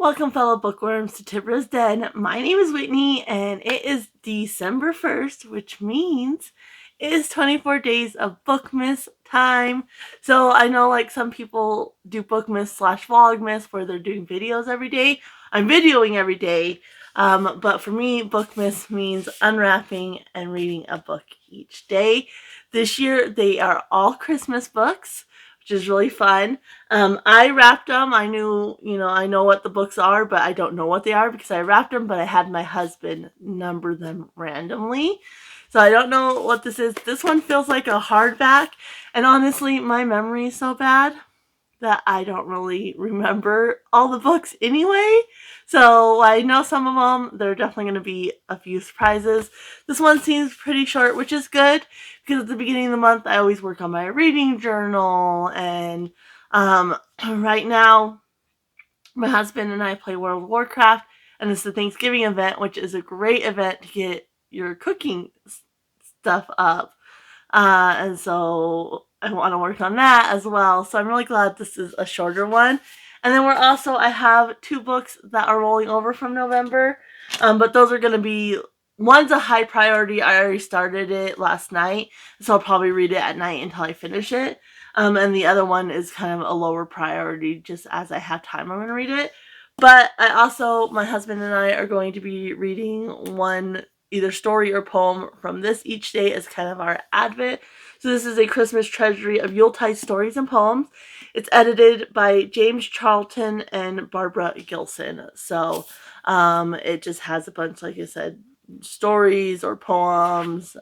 Welcome, fellow bookworms, to Tibra's Den. My name is Whitney, and it is December 1st, which means it is 24 days of Bookmas time. So I know like some people do Bookmas / Vlogmas where they're doing videos every day. I'm videoing every day, but for me, Bookmas means unwrapping and reading a book each day. This year, they are all Christmas books, which is really fun. I wrapped them. I knew, I know what the books are, but I don't know what they are because I wrapped them, but I had my husband number them randomly. So I don't know what this is. This one feels like a hardback, and honestly, my memory is so bad that I don't really remember all the books anyway. So I know some of them, there are definitely going to be a few surprises. This one seems pretty short, which is good because at the beginning of the month, I always work on my reading journal. And right now, my husband and I play World of Warcraft, and it's the Thanksgiving event, which is a great event to get your cooking stuff up. And so I want to work on that as well. So I'm really glad this is a shorter one. And then I have 2 books that are rolling over from November. But those are going to be, one's a high priority. I already started it last night, so I'll probably read it at night until I finish it. And the other one is kind of a lower priority. Just as I have time, I'm going to read it. But my husband and I are going to be reading one either story or poem from this each day as kind of our Advent. So this is a Christmas treasury of Yuletide stories and poems. It's edited by James Charlton and Barbara Gilson. So it just has a bunch, like I said, stories or poems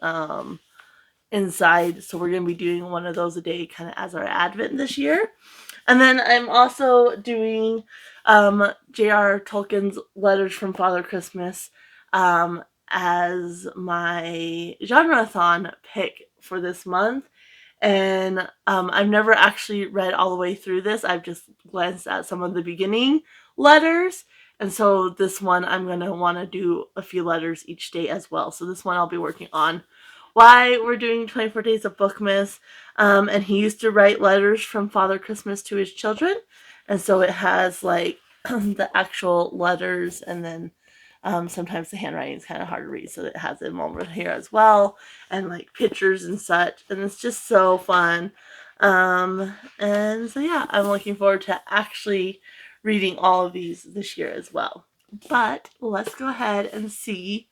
inside. So we're going to be doing one of those a day kind of as our Advent this year. And then I'm also doing J.R.R. Tolkien's Letters from Father Christmas as my genre-a-thon pick for this month. And I've never actually read all the way through this. I've just glanced at some of the beginning letters. And so this one, I'm going to want to do a few letters each day as well. So this one I'll be working on why we're doing 24 Days of Bookmas. And he used to write letters from Father Christmas to his children. And so it has like the actual letters, and then sometimes the handwriting is kind of hard to read, so it has them over here as well, and like pictures and such, and it's just so fun. And so yeah, I'm looking forward to actually reading all of these this year as well. But let's go ahead and see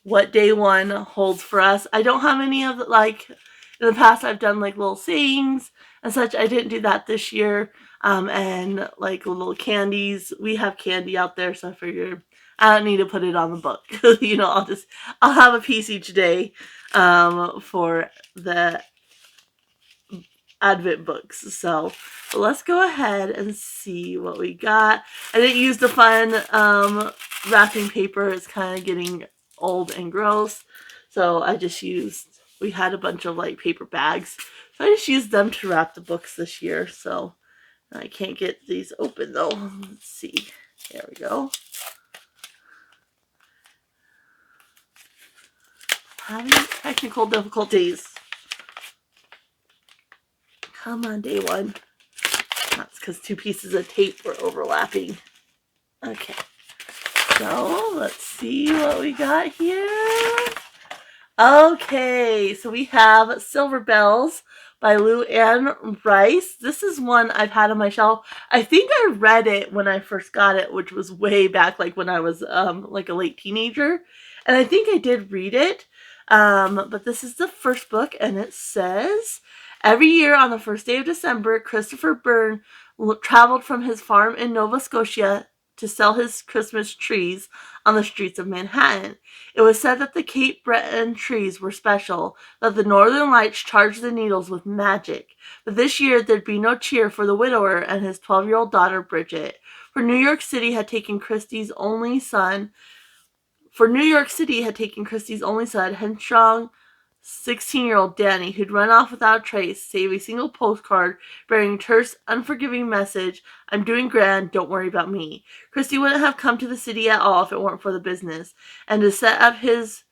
what day one holds for us. I don't have any of in the past I've done like little sayings and such. I didn't do that this year. And like little candies. We have candy out there, so I figured I don't need to put it on the book. I'll have a piece each day for the Advent books. So let's go ahead and see what we got. I didn't use the fun wrapping paper. It's kind of getting old and gross. So we had a bunch of like paper bags. So I just used them to wrap the books this year. So I can't get these open though. Let's see. There we go. Having technical difficulties. Come on, day one. That's because 2 pieces of tape were overlapping. Okay. So let's see what we got here. Okay, so we have Silver Bells by Luanne Rice. This is one I've had on my shelf. I think I read it when I first got it, which was way back, like when I was like a late teenager. And I think I did read it. But this is the first book, and it says, every year on the first day of December, Christopher Byrne traveled from his farm in Nova Scotia to sell his Christmas trees on the streets of Manhattan. It was said that the Cape Breton trees were special, that the northern lights charged the needles with magic. But this year there'd be no cheer for the widower and his 12-year-old daughter, Bridget. For New York City had taken Christie's only son, headstrong 16-year-old Danny, who'd run off without a trace, save a single postcard bearing a terse, unforgiving message, "I'm doing grand, don't worry about me." Christie wouldn't have come to the city at all if it weren't for the business, and to set up his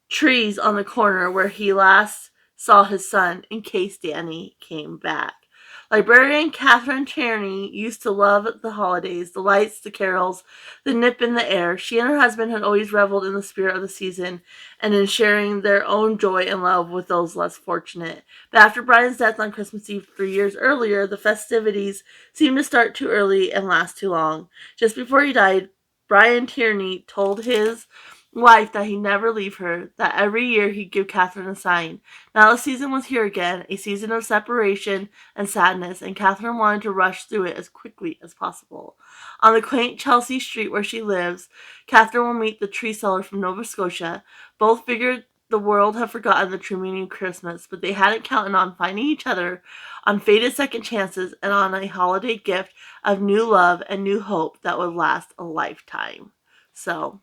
trees on the corner where he last saw his son, in case Danny came back. Librarian Catherine Tierney used to love the holidays, the lights, the carols, the nip in the air. She and her husband had always reveled in the spirit of the season and in sharing their own joy and love with those less fortunate. But after Brian's death on Christmas Eve 3 years earlier, the festivities seemed to start too early and last too long. Just before he died, Brian Tierney told his wife that he'd never leave her, that every year he'd give Catherine a sign. Now the season was here again, a season of separation and sadness, and Catherine wanted to rush through it as quickly as possible. On the quaint Chelsea street where she lives, Catherine will meet the tree seller from Nova Scotia. Both figured the world had forgotten the true meaning of Christmas, but they hadn't counted on finding each other, on faded second chances, and on a holiday gift of new love and new hope that would last a lifetime. So,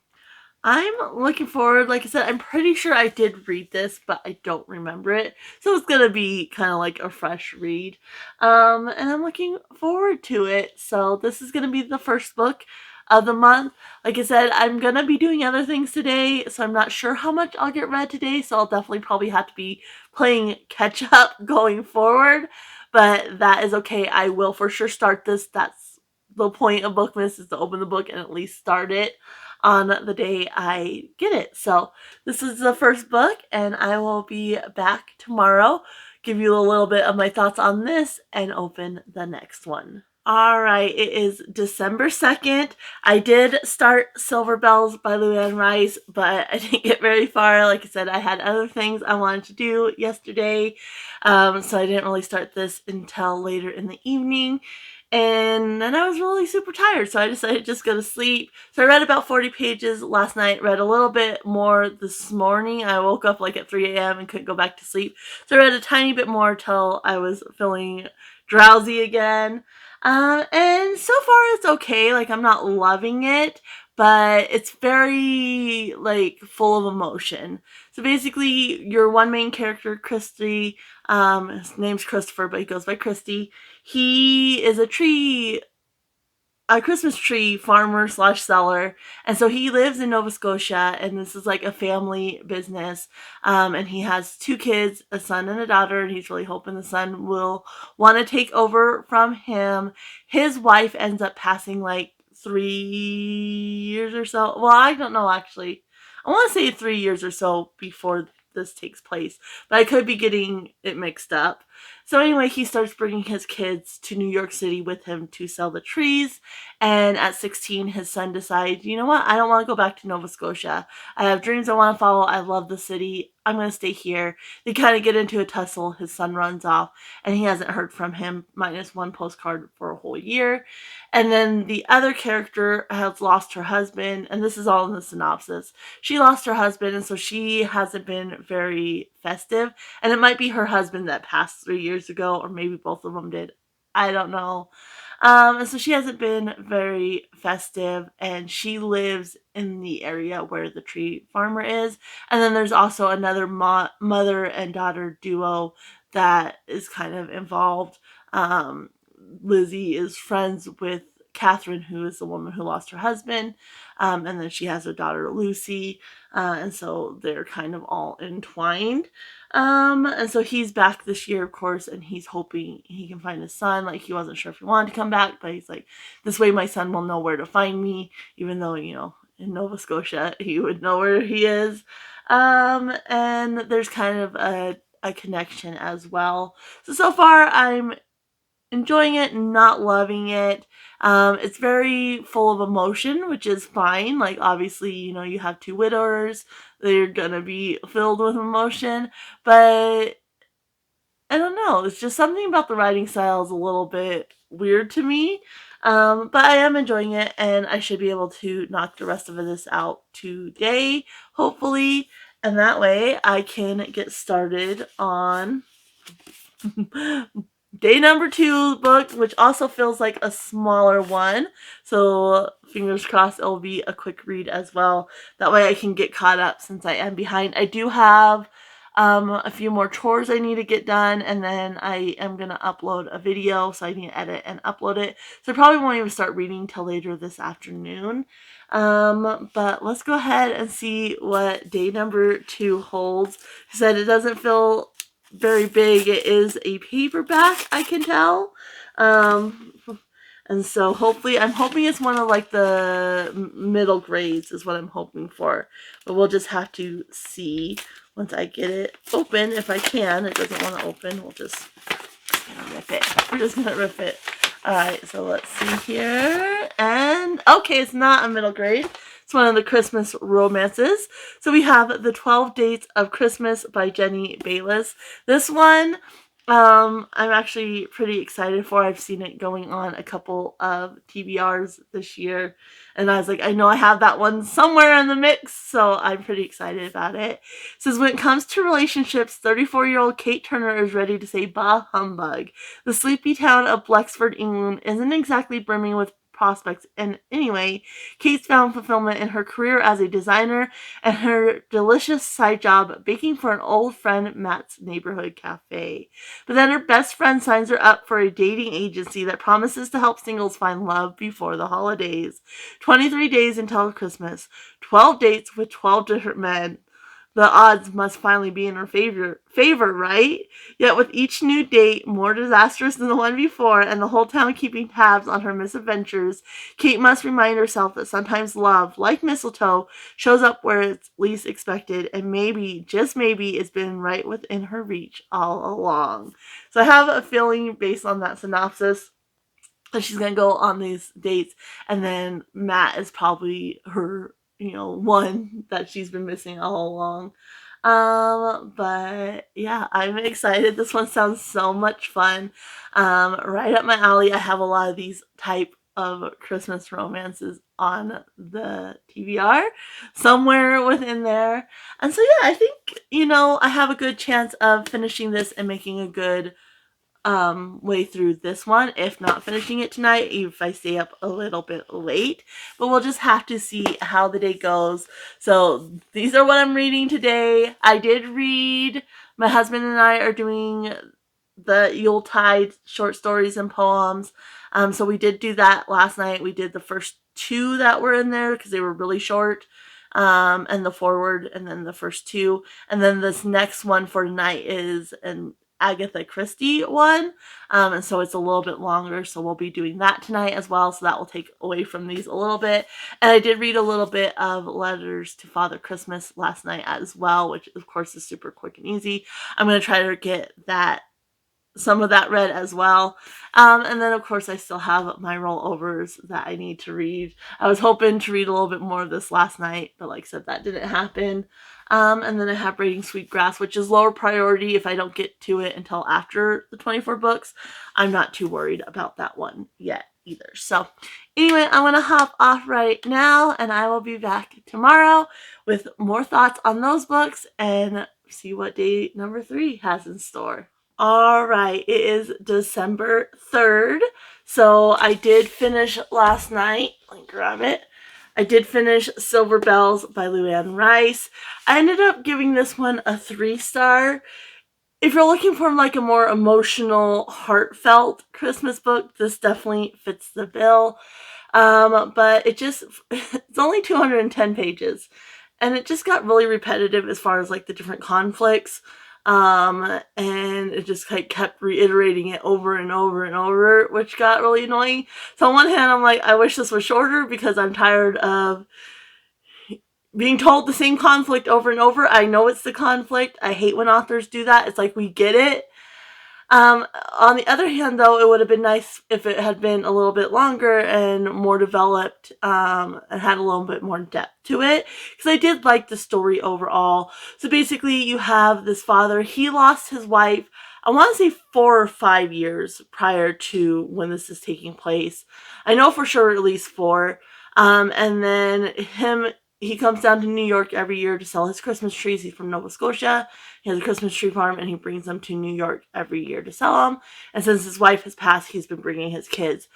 I'm looking forward. Like I said, I'm pretty sure I did read this, but I don't remember it. So it's going to be kind of like a fresh read. And I'm looking forward to it. So this is going to be the first book of the month. Like I said, I'm going to be doing other things today, so I'm not sure how much I'll get read today. So I'll definitely probably have to be playing catch up going forward. But that is okay. I will for sure start this. That's the point of Bookmas, is to open the book and at least start it on the day I get it. So this is the first book, and I will be back tomorrow, give you a little bit of my thoughts on this, and open the next one. Alright, it is December 2nd. I did start Silver Bells by Luanne, but I didn't get very far. Like I said, I had other things I wanted to do yesterday, so I didn't really start this until later in the evening. And then I was really super tired, so I decided to just go to sleep. So I read about 40 pages last night, read a little bit more this morning. I woke up like at 3 a.m. and couldn't go back to sleep. So I read a tiny bit more till I was feeling drowsy again. And so far it's okay. Like, I'm not loving it, but it's very, like, full of emotion. So basically, your one main character, Christy, his name's Christopher, but he goes by Christy. He is a Christmas tree farmer / seller, and so he lives in Nova Scotia, and this is like a family business, and he has 2 kids, a son and a daughter, and he's really hoping the son will want to take over from him. His wife ends up passing like 3 years or so. Well, I don't know, actually. I want to say 3 years or so before this takes place, but I could be getting it mixed up. So anyway, he starts bringing his kids to New York City with him to sell the trees, and at 16 his son decides, you know what, I don't want to go back to Nova Scotia. I have dreams I want to follow. I love the city. I'm going to stay here. They kind of get into a tussle. His son runs off, and he hasn't heard from him minus 1 postcard for a whole year. And then the other character has lost her husband, and this is all in the synopsis. She lost her husband, and so she hasn't been very festive. And it might be her husband that passed 3 years ago, or maybe both of them did. I don't know. And so she hasn't been very festive, and she lives in the area where the tree farmer is. And then there's also another mother and daughter duo that is kind of involved. Lizzie is friends with Catherine, who is the woman who lost her husband, and then she has her daughter Lucy, and so they're kind of all entwined. And so he's back this year, of course, and he's hoping he can find his son. Like, he wasn't sure if he wanted to come back, but he's like, this way my son will know where to find me, even though, you know, in Nova Scotia he would know where he is. And there's kind of a connection as well. So far I'm enjoying it, not loving it. It's very full of emotion, which is fine. Like, obviously, you know, you have 2 widowers, they're gonna be filled with emotion, but I don't know, it's just something about the writing style is a little bit weird to me. But I am enjoying it, and I should be able to knock the rest of this out today, hopefully, and that way I can get started on day number 2 book, which also feels like a smaller one. So fingers crossed it'll be a quick read as well. That way I can get caught up since I am behind. I do have a few more chores I need to get done, and then I am going to upload a video, so I need to edit and upload it. So I probably won't even start reading till later this afternoon. But let's go ahead and see what day number 2 holds. I said it doesn't feel very big. It is a paperback, I can tell. And so hopefully, I'm hoping it's one of like the middle grades is what I'm hoping for. But we'll just have to see once I get it open, if I can. It doesn't want to open. We'll just rip it. We're just going to rip it. Alright, so let's see here. And, okay, it's not a middle grade. It's one of the Christmas romances. So we have The 12 Dates of Christmas by Jenny Bayliss. This one, I'm actually pretty excited for. I've seen it going on a couple of TBRs this year. And I was like, I know I have that one somewhere in the mix, so I'm pretty excited about it. It says, when it comes to relationships, 34-year-old Kate Turner is ready to say bah humbug. The sleepy town of Blexford, England isn't exactly brimming with prospects. And anyway, Kate's found fulfillment in her career as a designer and her delicious side job baking for an old friend, Matt's neighborhood cafe. But then her best friend signs her up for a dating agency that promises to help singles find love before the holidays. 23 days until Christmas. 12 dates with 12 different men. The odds must finally be in her favor, right? Yet with each new date, more disastrous than the one before, and the whole town keeping tabs on her misadventures, Kate must remind herself that sometimes love, like mistletoe, shows up where it's least expected, and maybe, just maybe, it's been right within her reach all along. So I have a feeling, based on that synopsis, that she's going to go on these dates, and then Matt is probably her, one that she's been missing all along. But yeah, I'm excited. This one sounds so much fun. Right up my alley. I have a lot of these type of Christmas romances on the TBR somewhere within there. And so yeah, I think, I have a good chance of finishing this and making a good way through this one, if not finishing it tonight, if I stay up a little bit late. But we'll just have to see how the day goes. So these are what I'm reading today. I did read, my husband and I are doing the Yuletide short stories and poems. So we did do that last night. We did the first two that were in there because they were really short. And the forward, and then the first two. And then this next one for tonight is an Agatha Christie one, and so it's a little bit longer, so we'll be doing that tonight as well, so that will take away from these a little bit. And I did read a little bit of Letters to Father Christmas last night as well, which of course is super quick and easy. I'm going to try to get some of that read as well. And then of course I still have my rollovers that I need to read. I was hoping to read a little bit more of this last night, but like I said, that didn't happen. And then I have Braiding Sweetgrass, which is lower priority. If I don't get to it until after the 24 books, I'm not too worried about that one yet either. So anyway, I'm going to hop off right now, and I will be back tomorrow with more thoughts on those books and see what day number 3 has in store. All right, it is December 3rd. So I did finish last night. Let me grab it. I did finish Silver Bells by Luanne Rice. I ended up giving this one a 3-star. If you're looking for like a more emotional, heartfelt Christmas book, this definitely fits the bill. But it's only 210 pages. And it just got really repetitive as far as like the different conflicts. And it just kept reiterating it over and over and over, which got really annoying. So on one hand, I'm like, I wish this was shorter because I'm tired of being told the same conflict over and over. I know it's the conflict. I hate when authors do that. It's like, we get it. On the other hand, though, it would have been nice if it had been a little bit longer and more developed, and had a little bit more depth to it, because I did like the story overall. So basically, you have this father. He lost his wife, I want to say 4 or 5 years prior to when this is taking place. I know for sure at least 4. And then he comes down to New York every year to sell his Christmas trees. He's from Nova Scotia. He has a Christmas tree farm, and he brings them to New York every year to sell them. And since his wife has passed, he's been bringing his kids.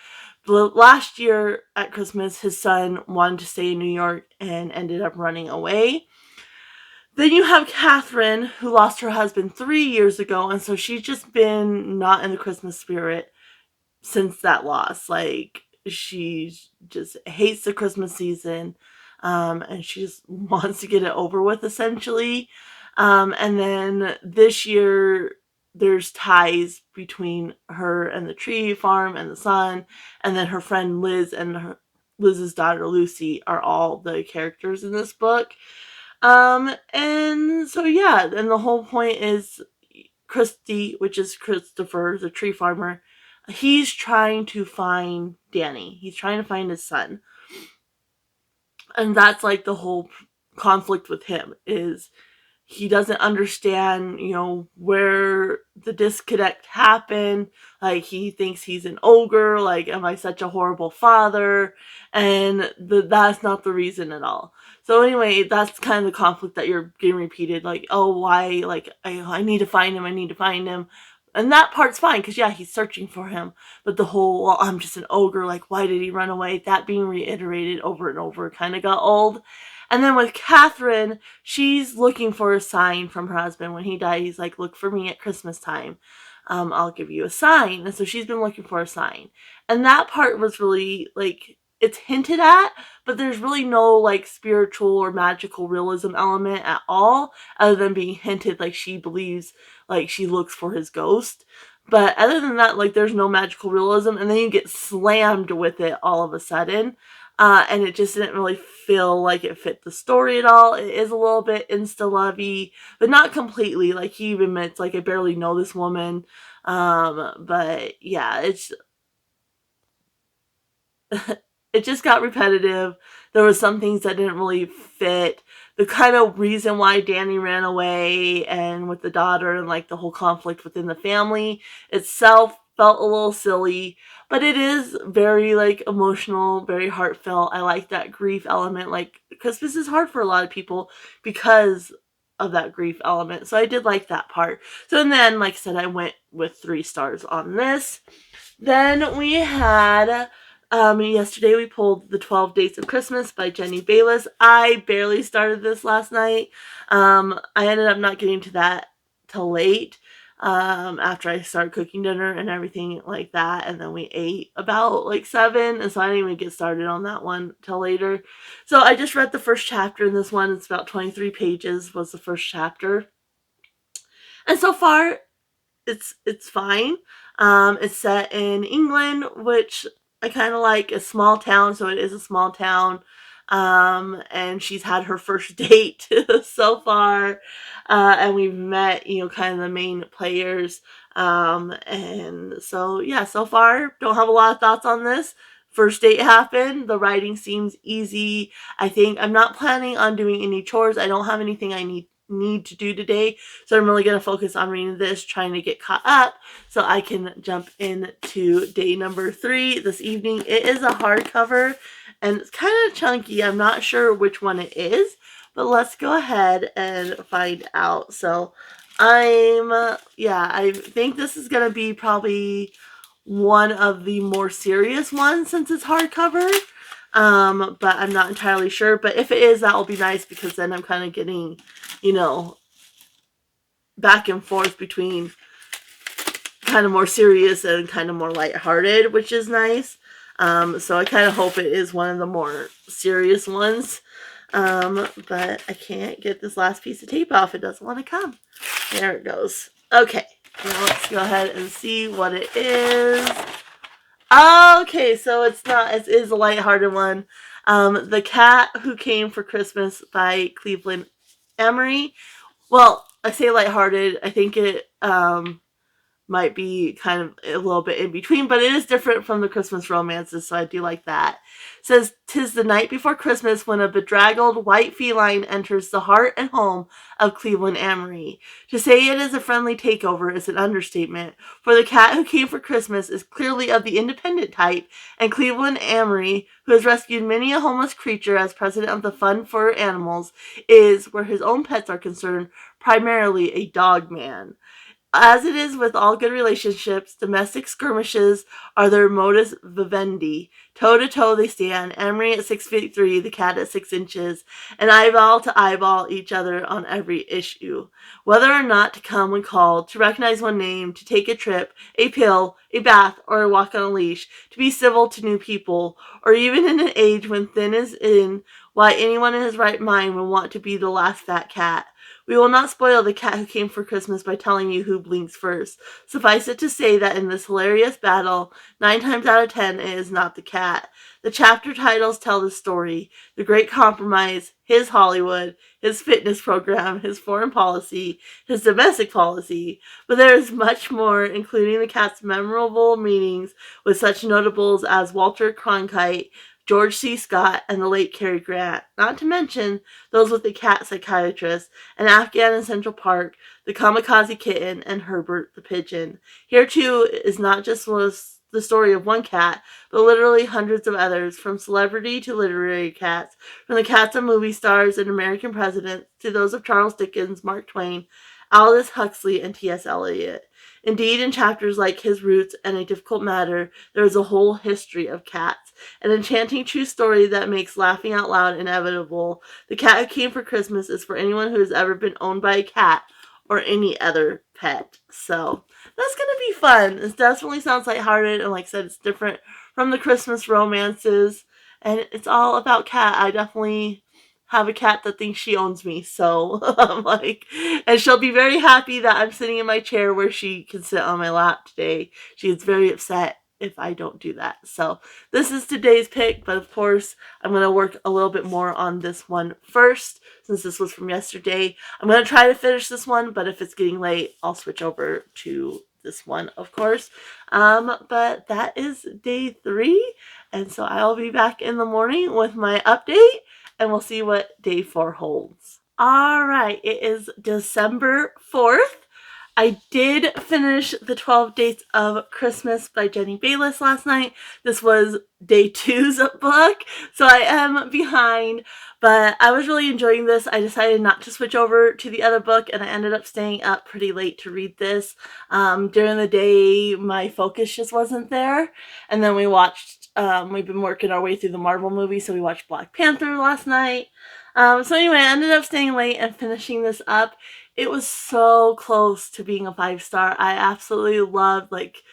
But last year at Christmas, his son wanted to stay in New York and ended up running away. Then you have Catherine, who lost her husband 3 years ago, and so she's just been not in the Christmas spirit since that loss. Like, she just hates the Christmas season. And she just wants to get it over with, essentially. And then this year, there's ties between her and the tree farm and the son, and then her friend Liz and Liz's daughter Lucy are all the characters in this book. And so yeah, and the whole point is Christy, which is Christopher, the tree farmer, he's trying to find Danny. He's trying to find his son. And that's like the whole conflict with him is he doesn't understand, where the disconnect happened. Like, he thinks he's an ogre. Like, am I such a horrible father? And that's not the reason at all. So anyway, that's kind of the conflict that you're getting repeated. Like, oh, why? Like, I need to find him. I need to find him. And that part's fine because, yeah, he's searching for him. But the whole, well, I'm just an ogre. Like, why did he run away? That being reiterated over and over kind of got old. And then with Catherine, she's looking for a sign from her husband. When he died, he's like, look for me at Christmas time. I'll give you a sign. And so she's been looking for a sign. And that part was really, like, it's hinted at, but there's really no, like, spiritual or magical realism element at all, other than being hinted, like, she believes, like, she looks for his ghost. But other than that, like, there's no magical realism, and then you get slammed with it all of a sudden. And it just didn't really feel like it fit the story at all. It is a little bit insta-lovey, but not completely. Like, he even admits, like, I barely know this woman. But yeah, it just got repetitive. There was some things that didn't really fit. The kind of reason why Danny ran away and with the daughter and like the whole conflict within the family itself felt a little silly, but it is very like emotional, very heartfelt. I like that grief element. Like, Christmas is hard for a lot of people because of that grief element. So I did like that part. So and then, like I said, I went with 3 stars on this. Then we had yesterday we pulled The 12 Days of Christmas by Jenny Bayliss. I barely started this last night. I ended up not getting to that till late after I started cooking dinner and everything like that. And then we ate about like 7. And so I didn't even get started on that one till later. So I just read the first chapter in this one. It's about 23 pages was the first chapter. And so far, it's fine. It's set in England, which I kind of like. A small town, so it is a small town. And she's had her first date so far, and we've met, kind of the main players. And so yeah, so far don't have a lot of thoughts on this. First date happened. The writing seems easy. I think I'm not planning on doing any chores. I don't have anything I need to do today, so I'm really going to focus on reading this, trying to get caught up so I can jump into day number 3 this evening. It is a hardcover and it's kind of chunky. I'm not sure which one it is, but let's go ahead and find out. So I think this is going to be probably one of the more serious ones since it's hardcover. But I'm not entirely sure. But if it is, that will be nice because then I'm kind of getting, back and forth between kind of more serious and kind of more lighthearted, which is nice. So I kind of hope it is one of the more serious ones. But I can't get this last piece of tape off. It doesn't want to come. There it goes. Okay. Now let's go ahead and see what it is. Okay, so it is a lighthearted one. The Cat Who Came for Christmas by Cleveland Amory. Well, I say lighthearted. I think it might be kind of a little bit in between, but it is different from the Christmas romances, so I do like that. It says, "'Tis the night before Christmas when a bedraggled white feline enters the heart and home of Cleveland Amory. To say it is a friendly takeover is an understatement, for the cat who came for Christmas is clearly of the independent type, and Cleveland Amory, who has rescued many a homeless creature as president of the Fund for Animals, is, where his own pets are concerned, primarily a dog man. As it is with all good relationships, domestic skirmishes are their modus vivendi. Toe-to-toe they stand, Amory at 6'3", the cat at 6 inches, and eyeball to eyeball each other on every issue. Whether or not to come when called, to recognize one name, to take a trip, a pill, a bath, or a walk on a leash, to be civil to new people, or even in an age when thin is in, why anyone in his right mind would want to be the last fat cat. We will not spoil The Cat Who Came for Christmas by telling you who blinks first. Suffice it to say that in this hilarious battle, 9 times out of 10 it is not the cat. The chapter titles tell the story. The Great Compromise, his Hollywood, his fitness program, his foreign policy, his domestic policy. But there is much more, including the cat's memorable meetings with such notables as Walter Cronkite, George C. Scott, and the late Cary Grant, not to mention those with the cat psychiatrist, an Afghan in Central Park, the kamikaze kitten, and Herbert the pigeon. Here, too, is not just the story of one cat, but literally hundreds of others, from celebrity to literary cats, from the cats of movie stars and American presidents to those of Charles Dickens, Mark Twain, Aldous Huxley, and T.S. Eliot. Indeed, in chapters like His Roots and A Difficult Matter, there is a whole history of cats, an enchanting true story that makes laughing out loud inevitable. The Cat Who Came for Christmas is for anyone who has ever been owned by a cat or any other pet. So that's going to be fun. It definitely sounds lighthearted, and like I said, it's different from the Christmas romances, and it's all about cat. I definitely have a cat that thinks she owns me, so and she'll be very happy that I'm sitting in my chair where she can sit on my lap today. She is very upset if I don't do that. So this is today's pick, but of course I'm going to work a little bit more on this one first, since this was from yesterday. I'm going to try to finish this one, but if it's getting late, I'll switch over to this one, of course. But that is day 3, and so I'll be back in the morning with my update, and we'll see what day 4 holds. All right, it is December 4th. I did finish the 12 Days of Christmas by Jenny Bayliss last night. This was day 2's book, so I am behind, but I was really enjoying this. I decided not to switch over to the other book, and I ended up staying up pretty late to read this. During the day, my focus just wasn't there, and then we watched, we've been working our way through the Marvel movie, so we watched Black Panther last night. So anyway, I ended up staying late and finishing this up. It was so close to being a 5-star. I absolutely loved, like,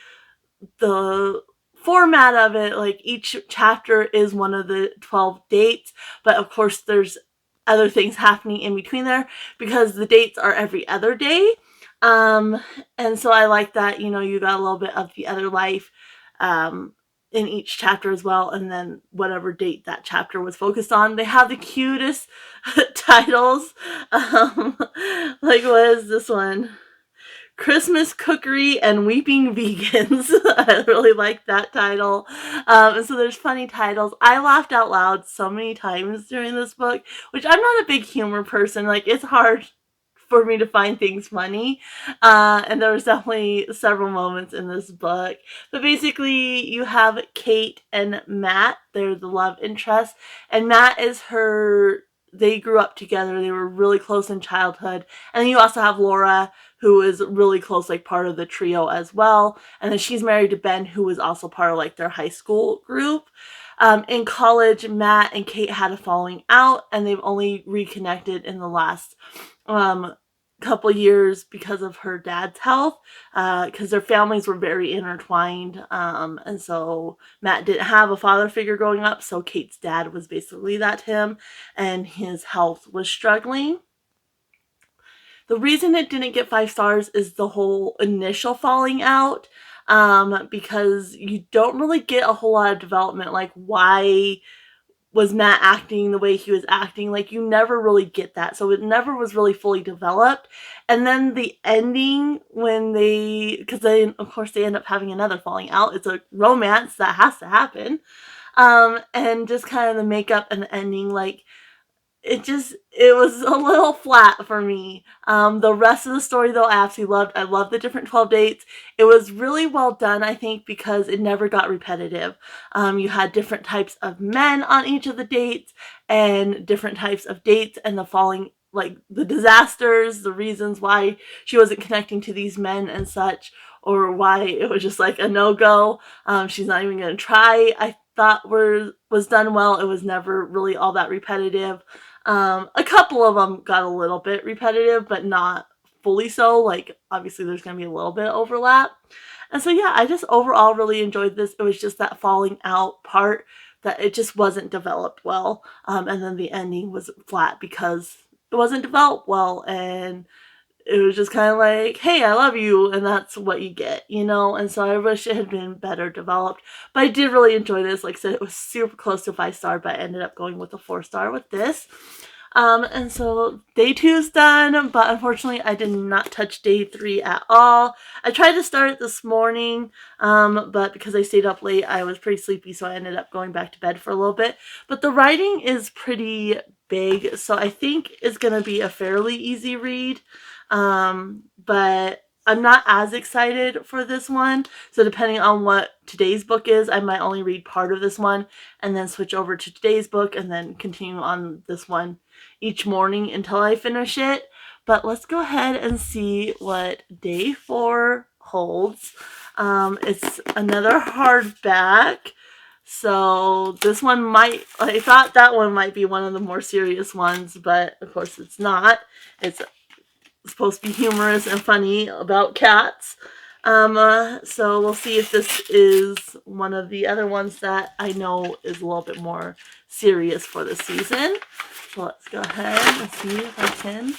the format of it. Like, each chapter is one of the 12 dates, but of course there's other things happening in between there, because the dates are every other day. And so I like that, you got a little bit of the other life, in each chapter as well, and then whatever date that chapter was focused on. They have the cutest titles. Like, what is this one? Christmas Cookery and Weeping Vegans. I really like that title. And so there's funny titles. I laughed out loud so many times during this book, which I'm not a big humor person. Like, it's hard for me to find things funny, and there was definitely several moments in this book. But basically, you have Kate and Matt. They're the love interest, and Matt is they grew up together. They were really close in childhood. And then you also have Laura, who is really close, like, part of the trio as well. And then she's married to Ben, who was also part of, like, their high school group. In college, Matt and Kate had a falling out, and they've only reconnected in the last couple years because of her dad's health, because their families were very intertwined, and so Matt didn't have a father figure growing up, so Kate's dad was basically that to him, and his health was struggling. The reason it didn't get 5 stars is the whole initial falling out, because you don't really get a whole lot of development, like, why was Matt acting the way he was acting. Like, you never really get that, so it never was really fully developed. And then the ending, because of course they end up having another falling out. It's a romance that has to happen, and just kind of the makeup and the ending, like, it was a little flat for me. The rest of the story, though, I absolutely loved. I loved the different 12 dates. It was really well done, I think, because it never got repetitive. You had different types of men on each of the dates, and different types of dates, and the falling, like, the disasters, the reasons why she wasn't connecting to these men and such, or why it was just like a no-go. She's not even going to try. I thought was done well. It was never really all that repetitive. A couple of them got a little bit repetitive, but not fully so. Like, obviously there's going to be a little bit of overlap. And so, yeah, I just overall really enjoyed this. It was just that falling out part that it just wasn't developed well. And then the ending was flat because wasn't developed well, and it was just kind of like, hey, I love you, and that's what you get, and so I wish it had been better developed, but I did really enjoy this. Like I said, it was super close to 5-star, but I ended up going with a 4-star with this. And so day 2 is done, but unfortunately I did not touch day 3 at all. I tried to start it this morning, but because I stayed up late, I was pretty sleepy, so I ended up going back to bed for a little bit. But the writing is pretty big, so I think it's going to be a fairly easy read. But I'm not as excited for this one. So depending on what today's book is, I might only read part of this one and then switch over to today's book and then continue on this one each morning until I finish it. But let's go ahead and see what day 4 holds. It's another hardback. So this one I thought that one might be one of the more serious ones, but of course it's not. It's supposed to be humorous and funny about cats. So we'll see if this is one of the other ones that I know is a little bit more serious for the season. So let's go ahead and see if I can.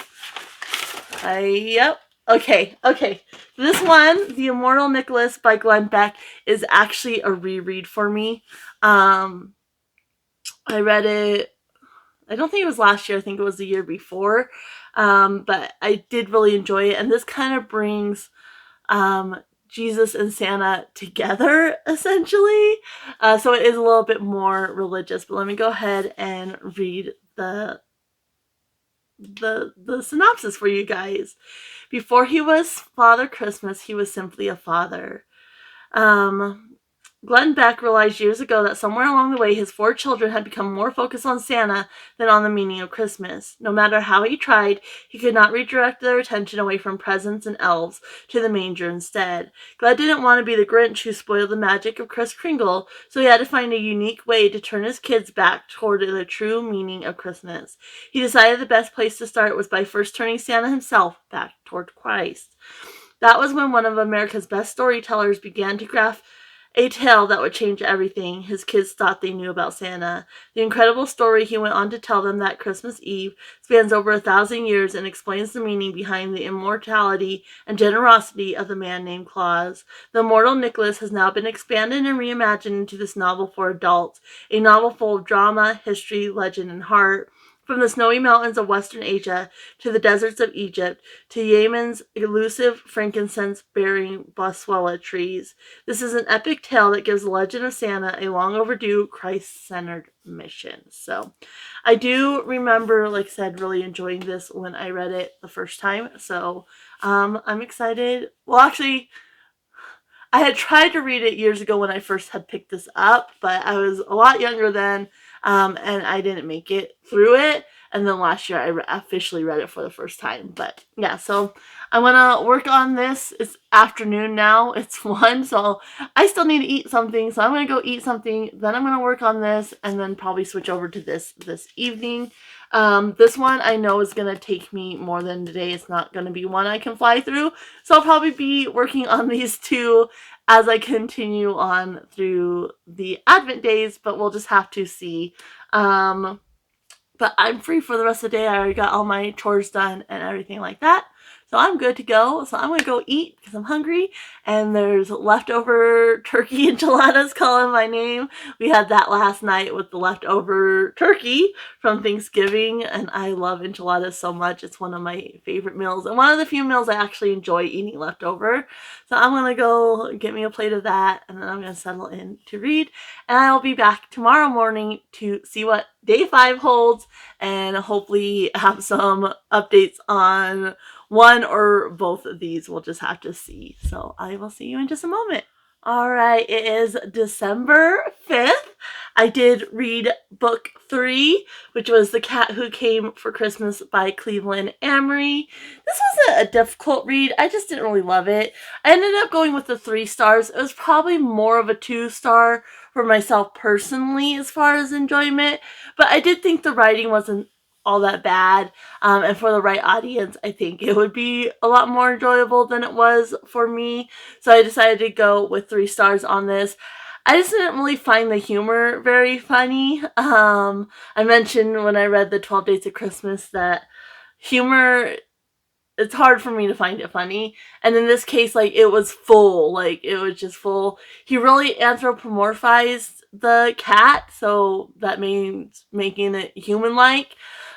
Yep. Okay. This one, The Immortal Nicholas by Glenn Beck, is actually a reread for me. I read it, I don't think it was last year, I think it was the year before. But I did really enjoy it. And this kind of brings Jesus and Santa together, essentially. So it is a little bit more religious. But let me go ahead and read the synopsis for you guys. Before he was Father Christmas, he was simply a father. Glenn Beck realized years ago that somewhere along the way his 4 children had become more focused on Santa than on the meaning of Christmas. No matter how he tried, he could not redirect their attention away from presents and elves to the manger instead. Glenn didn't want to be the Grinch who spoiled the magic of Kris Kringle, so he had to find a unique way to turn his kids back toward the true meaning of Christmas. He decided the best place to start was by first turning Santa himself back toward Christ. That was when one of America's best storytellers began to craft a tale that would change everything his kids thought they knew about Santa. The incredible story he went on to tell them that Christmas Eve spans over 1,000 years and explains the meaning behind the immortality and generosity of the man named Claus. The Immortal Nicholas has now been expanded and reimagined into this novel for adults, a novel full of drama, history, legend, and heart. From the snowy mountains of Western Asia to the deserts of Egypt to Yemen's elusive frankincense-bearing boswellia trees, this is an epic tale that gives the legend of Santa a long overdue Christ-centered mission. So I do remember, like I said, really enjoying this when I read it the first time. So I'm excited. Well, actually, I had tried to read it years ago when I first had picked this up, but I was a lot younger then. And I didn't make it through it. And then last year I officially read it for the first time. But yeah, so I'm going to work on this. It's afternoon now. It's 1, so I still need to eat something. So I'm going to go eat something. Then I'm going to work on this and then probably switch over to this evening. This one I know is going to take me more than a day. It's not going to be one I can fly through. So I'll probably be working on these 2 as I continue on through the Advent days, but we'll just have to see. But I'm free for the rest of the day. I already got all my chores done and everything like that. So I'm good to go. So I'm going to go eat because I'm hungry. And there's leftover turkey enchiladas calling my name. We had that last night with the leftover turkey from Thanksgiving. And I love enchiladas so much. It's one of my favorite meals. And one of the few meals I actually enjoy eating leftover. So I'm going to go get me a plate of that. And then I'm going to settle in to read. And I'll be back tomorrow morning to see what day 5 holds. And hopefully have some updates on one or both of these. We'll just have to see. So I will see you in just a moment. All right, it is December 5th. I did read book 3, which was The Cat Who Came for Christmas by Cleveland Amory. This wasn't a difficult read. I just didn't really love it. I ended up going with the 3 stars. It was probably more of a 2-star for myself personally as far as enjoyment, but I did think the writing wasn't all that bad, and for the right audience I think it would be a lot more enjoyable than it was for me, so I decided to go with 3 stars on this. I just didn't really find the humor very funny. I mentioned when I read the 12 Days of Christmas that humor, it's hard for me to find it funny. And in this case, like, it was full. Like, it was just full. He really anthropomorphized the cat, so that means making it human-like.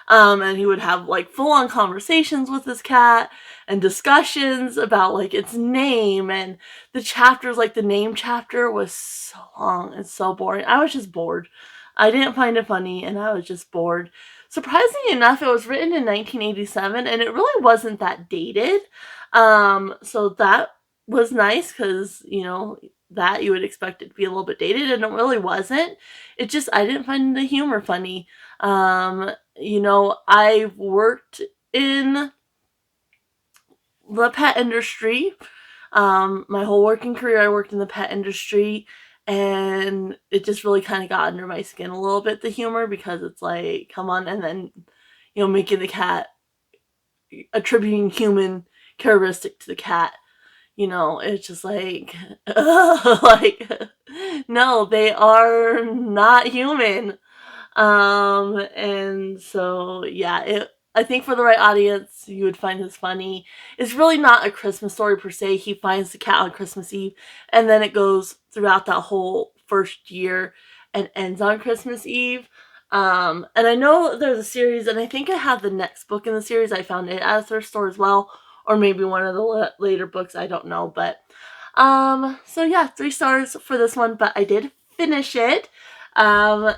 And he would have, like, full-on conversations with his cat and discussions about, like, its name. And the chapters, like, the name chapter was so long and so boring. I was just bored. I didn't find it funny, and I was just bored. Surprisingly enough, it was written in 1987, and it really wasn't that dated. So that was nice because, that you would expect it to be a little bit dated, and it really wasn't. It just, I didn't find the humor funny. I worked in the pet industry. My whole working career, I worked in the pet industry, and it just really kind of got under my skin a little bit, the humor, because it's like, come on, and then, making the cat, attributing human characteristic to the cat, it's just like, like, no, they are not human. And so, yeah, I think for the right audience, you would find this funny. It's really not a Christmas story per se. He finds the cat on Christmas Eve, and then it goes throughout that whole first year and ends on Christmas Eve. And I know there's a series, and I think I have the next book in the series. I found it at a thrift store as well, or maybe one of the later books. I don't know, but so yeah, 3 stars for this one, but I did finish it. And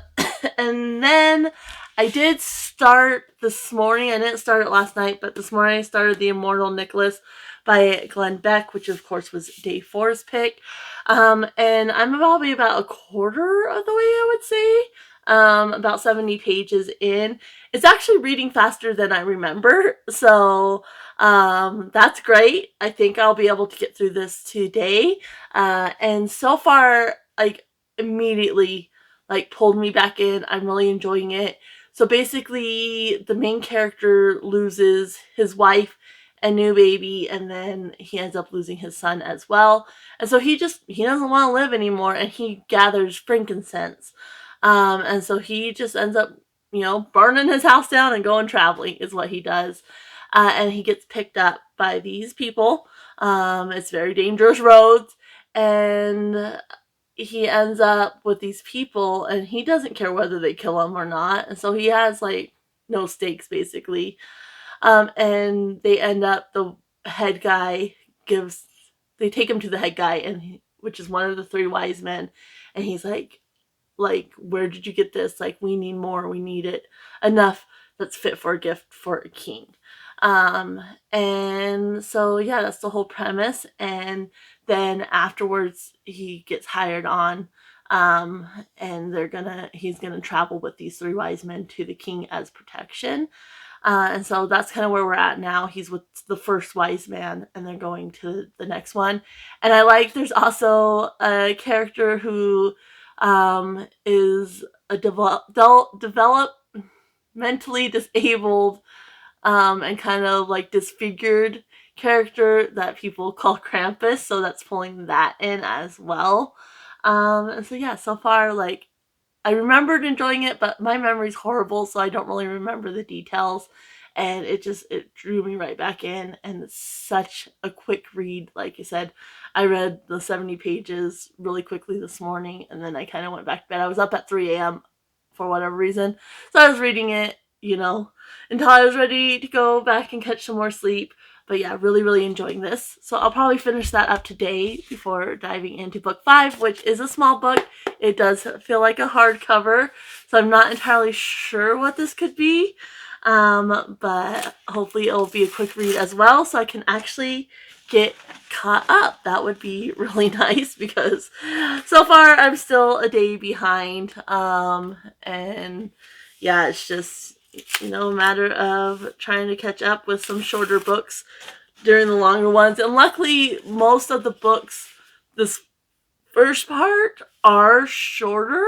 then I did start this morning. I didn't start it last night, but this morning I started The Immortal Nicholas by Glenn Beck, which of course was day 4's pick. And I'm probably about a quarter of the way, I would say. About 70 pages in. It's actually reading faster than I remember, so that's great. I think I'll be able to get through this today. And so far, like, immediately, like, pulled me back in. I'm really enjoying it. So basically, the main character loses his wife and new baby, and then he ends up losing his son as well. And so he doesn't want to live anymore, and he gathers frankincense. And so he just ends up, burning his house down and going traveling is what he does. And he gets picked up by these people. It's very dangerous roads, and he ends up with these people, and he doesn't care whether they kill him or not. And so he has, like, no stakes, basically. And they end up, the head guy they take him to the head guy, which is one of the 3 wise men. And he's like, where did you get this? Like, we need more. We need it enough that's fit for a gift for a king. And so, yeah, that's the whole premise. And then afterwards, he gets hired on, and he's gonna travel with these 3 wise men to the king as protection. And so that's kind of where we're at now. He's with the first wise man, and they're going to the next one. And there's also a character who is a developmentally disabled, and kind of like disfigured character that people call Krampus, so that's pulling that in as well. And so yeah, so far, like, I remembered enjoying it, but my memory's horrible, so I don't really remember the details. And it drew me right back in, and it's such a quick read. Like I said, I read the 70 pages really quickly this morning, and then I kind of went back to bed. I was up at 3 a.m. for whatever reason, so I was reading it, until I was ready to go back and catch some more sleep. But yeah, really, really enjoying this. So I'll probably finish that up today before diving into book 5, which is a small book. It does feel like a hardcover, so I'm not entirely sure what this could be. But hopefully it'll be a quick read as well, so I can actually get caught up. That would be really nice, because so far I'm still a day behind. And yeah, it's just, a matter of trying to catch up with some shorter books during the longer ones. And luckily, most of the books, this first part, are shorter.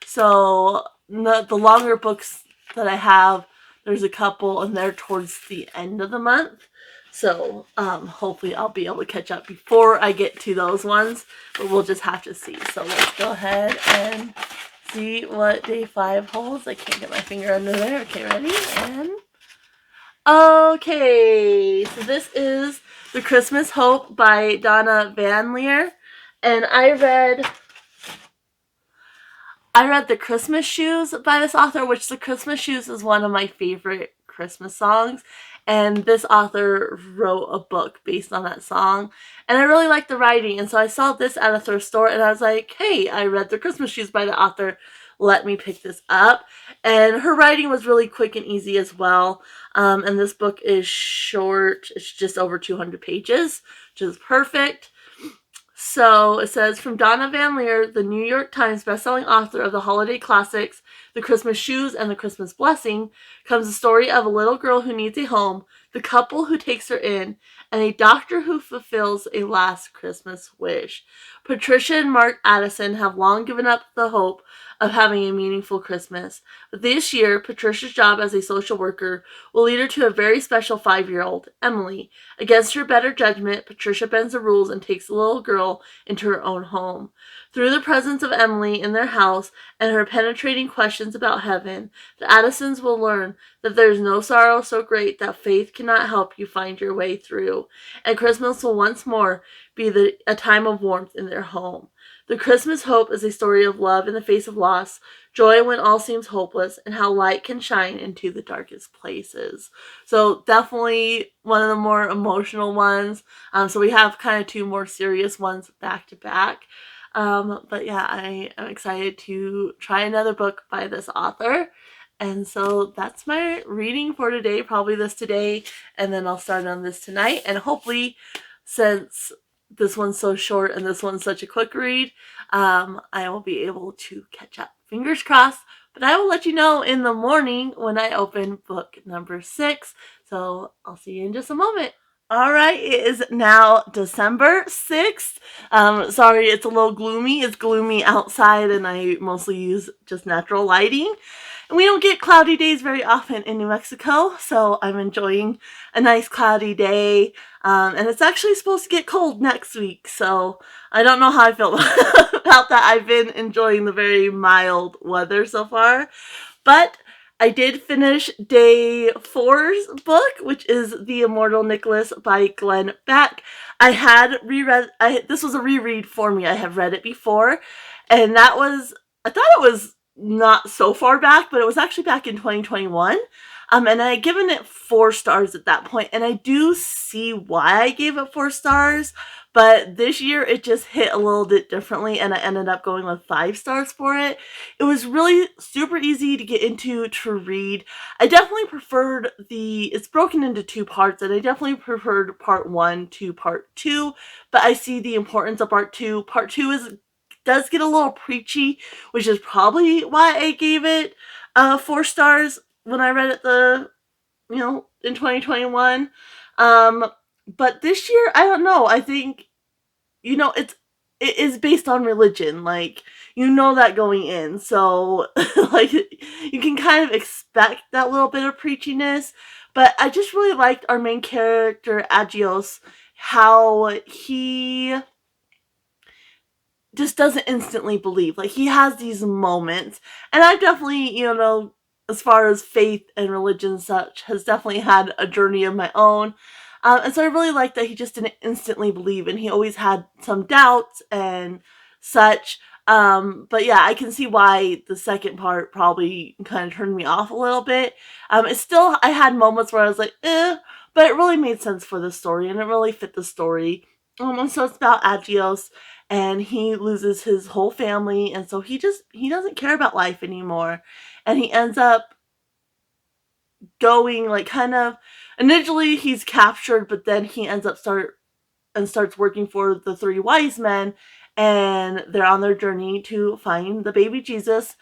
So the longer books that I have, there's a couple, and they're towards the end of the month. So hopefully I'll be able to catch up before I get to those ones. But we'll just have to see. So let's go ahead and see what day 5 holds. I can't get my finger under there. Okay, ready? And Okay, so this is The Christmas Hope by Donna VanLiere, and I read The Christmas Shoes by this author, which The Christmas Shoes is one of my favorite Christmas songs. And this author wrote a book based on that song. And I really liked the writing. And so I saw this at a thrift store and I was like, hey, I read The Christmas Shoes by the author. Let me pick this up. And her writing was really quick and easy as well. And this book is short. It's just over 200 pages, which is perfect. So it says, from Donna VanLiere, the New York Times bestselling author of the holiday classics, The Christmas Shoes and The Christmas Blessing, comes the story of a little girl who needs a home, the couple who takes her in, and a doctor who fulfills a last Christmas wish. Patricia and Mark Addison have long given up the hope of having a meaningful Christmas. But this year, Patricia's job as a social worker will lead her to a very special 5-year-old, Emily. Against her better judgment, Patricia bends the rules and takes the little girl into her own home. Through the presence of Emily in their house and her penetrating questions about heaven, the Addisons will learn that there is no sorrow so great that faith cannot help you find your way through, and Christmas will once more be a time of warmth in their home. The Christmas Hope is a story of love in the face of loss, joy when all seems hopeless, and how light can shine into the darkest places. So definitely one of the more emotional ones. So we have kind of two more serious ones back to back. But yeah, I am excited to try another book by this author. And so that's my reading for today, probably this today, and then I'll start on this tonight. And hopefully, since this one's so short and this one's such a quick read, I will be able to catch up. Fingers crossed. But I will let you know in the morning when I open book number 6. So I'll see you in just a moment. All right, it is now December 6th. Sorry, it's a little gloomy. It's gloomy outside, and I mostly use just natural lighting. And we don't get cloudy days very often in New Mexico, so I'm enjoying a nice cloudy day. And it's actually supposed to get cold next week, so I don't know how I feel about that. I've been enjoying the very mild weather so far, but I did finish day 4's book, which is The Immortal Nicholas by Glenn Beck. I had reread, this was a reread for me. I have read it before, and I thought it was not so far back, but it was actually back in 2021. And I had given it 4 stars at that point, and I do see why I gave it 4 stars, but this year it just hit a little bit differently, and I ended up going with 5 stars for it. It was really super easy to get into to read. I definitely preferred it's broken into 2 parts, and I definitely preferred part 1 to part 2, but I see the importance of part 2. Part 2 does get a little preachy, which is probably why I gave it 4 stars when I read it in 2021. But this year, I don't know. I think, it is based on religion. Like, that going in. So, like, you can kind of expect that little bit of preachiness. But I just really liked our main character, Agios, how he just doesn't instantly believe. Like, he has these moments. And I definitely, as far as faith and religion and such, has definitely had a journey of my own. And so I really like that he just didn't instantly believe, and he always had some doubts and such. But yeah, I can see why the second part probably kind of turned me off a little bit. I had moments where I was like, but it really made sense for the story, and it really fit the story. And so it's about Agios, and he loses his whole family, and so he doesn't care about life anymore, and he ends up going, like, kind of, initially he's captured, but then he ends up starts working for the 3 wise men, and they're on their journey to find the baby Jesus.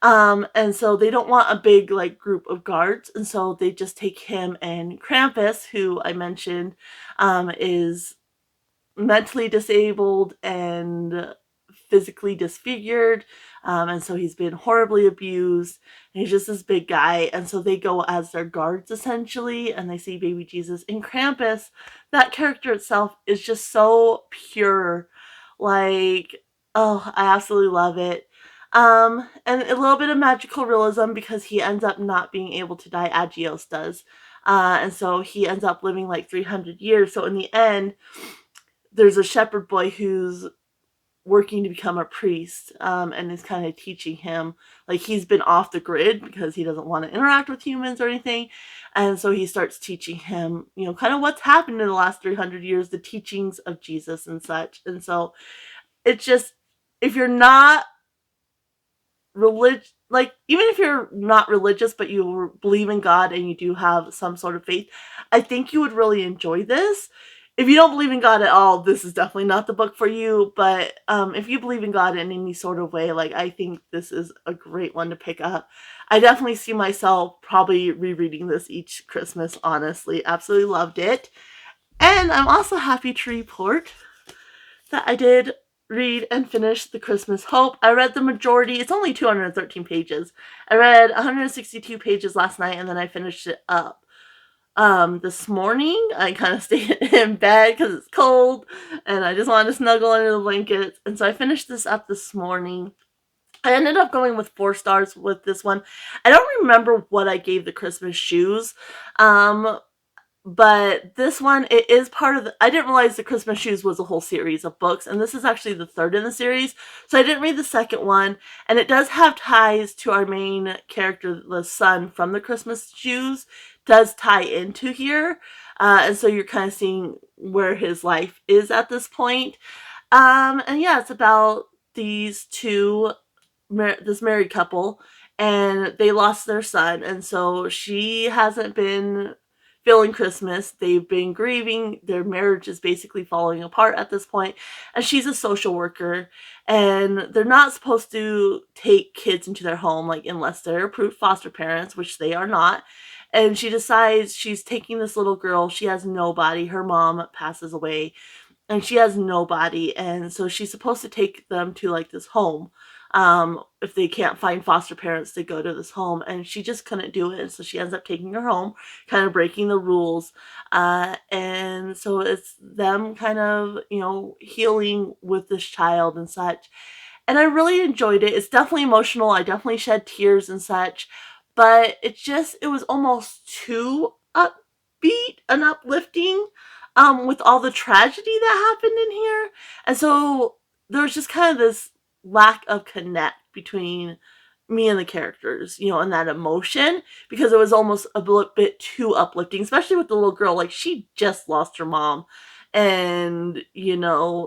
And so they don't want a big, like, group of guards, and so they just take him and Krampus, who I mentioned is mentally disabled and physically disfigured, and so he's been horribly abused, and he's just this big guy, and so they go as their guards essentially, and they see baby Jesus. And Krampus, that character itself, is just so pure. Like, oh, I absolutely love it. And a little bit of magical realism, because he ends up not being able to die. Agios does. And so he ends up living like 300 years. So in the end, there's a shepherd boy who's working to become a priest, and is kind of teaching him, like, he's been off the grid because he doesn't want to interact with humans or anything, and so he starts teaching him, kind of what's happened in the last 300 years, the teachings of Jesus and such. And so it's just, if you're not religious, like, even if you're not religious but you believe in God and you do have some sort of faith, I think you would really enjoy this. If you don't believe in God at all, this is definitely not the book for you. But if you believe in God in any sort of way, like, I think this is a great one to pick up. I definitely see myself probably rereading this each Christmas, honestly. Absolutely loved it. And I'm also happy to report that I did read and finish The Christmas Hope. I read the majority. It's only 213 pages. I read 162 pages last night, and then I finished it up this morning. I kind of stayed in bed because it's cold and I just wanted to snuggle under the blankets. And so I finished this up this morning. I ended up going with 4 stars with this one. I don't remember what I gave The Christmas Shoes. But this one, it is part of the, I didn't realize The Christmas Shoes was a whole series of books, and this is actually the 3rd in the series, so I didn't read the 2nd one, and it does have ties to our main character, the son from The Christmas Shoes, does tie into here, and so you're kind of seeing where his life is at this point. And yeah, it's about these two, this married couple, and they lost their son, and so she hasn't been feeling Christmas. They've been grieving. Their marriage is basically falling apart at this point. And she's a social worker. And they're not supposed to take kids into their home, like, unless they're approved foster parents, which they are not. And she decides she's taking this little girl. She has nobody. Her mom passes away. And she has nobody. And so she's supposed to take them to, like, this home. If they can't find foster parents, they go to this home, and she just couldn't do it, and so she ends up taking her home, kind of breaking the rules, and so it's them kind of, healing with this child and such, and I really enjoyed it. It's definitely emotional. I definitely shed tears and such, but it was almost too upbeat and uplifting, with all the tragedy that happened in here, and so there was just kind of this lack of connect between me and the characters, and that emotion, because it was almost a bit too uplifting, especially with the little girl. Like, she just lost her mom, and,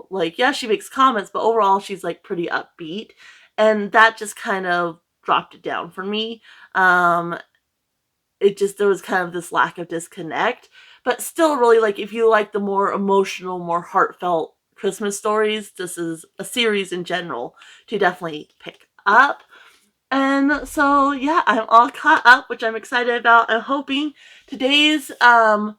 like, yeah, she makes comments, but overall she's, like, pretty upbeat, and that just kind of dropped it down for me. There was kind of this lack of disconnect, but still really, like, if you like the more emotional, more heartfelt Christmas stories, this is a series in general to definitely pick up. And so, yeah, I'm all caught up, which I'm excited about. I'm hoping today's, sorry,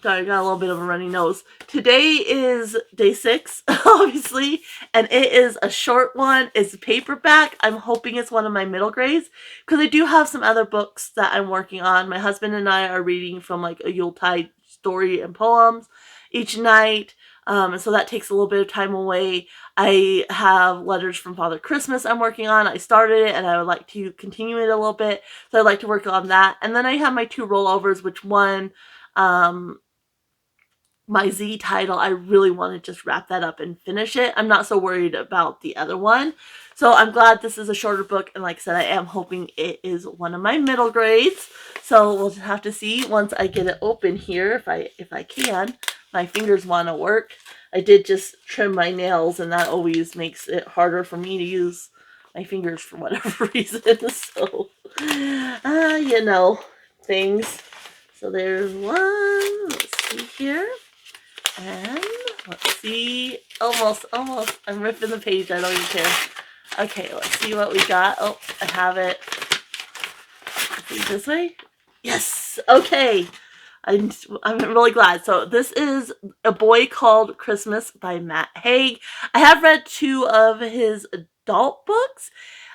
I got a little bit of a runny nose. Today is day 6, obviously, and it is a short one. It's a paperback. I'm hoping it's one of my middle grades, because I do have some other books that I'm working on. My husband and I are reading from, like, a yuletide story and poems each night. And so that takes a little bit of time away. I have Letters from Father Christmas I'm working on. I started it and I would like to continue it a little bit. So I'd like to work on that. And then I have my 2 rollovers, which one, my Z title, I really want to just wrap that up and finish it. I'm not so worried about the other one. So I'm glad this is a shorter book. And like I said, I am hoping it is one of my middle grades. So we'll just have to see once I get it open here, if I can. My fingers want to work. I did just trim my nails, and that always makes it harder for me to use my fingers for whatever reason. So, things. So there's one. Let's see here. And let's see. Almost. I'm ripping the page. I don't even care. Okay, let's see what we got. Oh, I have it. Let's see, this way? Yes! Okay. I'm really glad. So this is A Boy Called Christmas by Matt Haig. I have read 2 of his adult books,